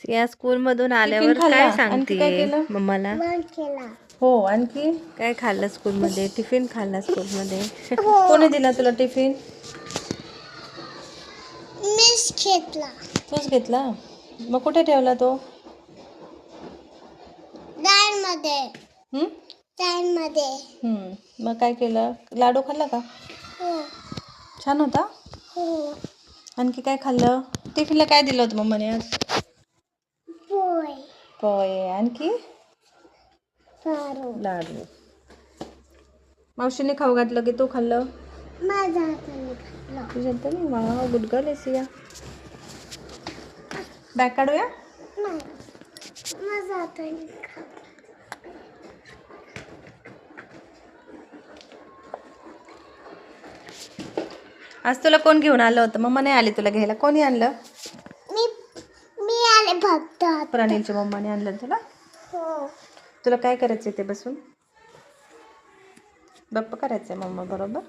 या स्कूल मधून आल्यावर काय सांगते मम्माला? हो, आणखी काय खाल्लं स्कूल मध्ये? टिफिन खाल्ला स्कूल मध्ये? कोणी दिला तुला टिफिन? मीच घेतला. तूच घेतला? मग कुठे ठेवला तो? मध्ये. मग काय केलं? लाडू खाल्ला का? हो. छान होता? हो. आणखी काय खाल्लं? टिफिनला काय दिलं होतं मम्माने आज? पोहे. आणखी लाडू. मावशीने खाऊ घातलं की तू खाल्लं? माझ्या हाताने खाल्लं. तुझ्या हाताने? वाव, गुड गर्ल आहेस या. बॅग काढूया? नाही, माझ्या हाताने खाल्लं. आज तुला कोण घेऊन आलं होतं? मम्मा नाही आली तुला घ्यायला. कोणी आणलं? मी आले फक्त. प्रणीलच्या मम्माने आणलं तुला? हो. तुला काय करायचं ते बसून? गप्प करायचंय मम्मा बरोबर?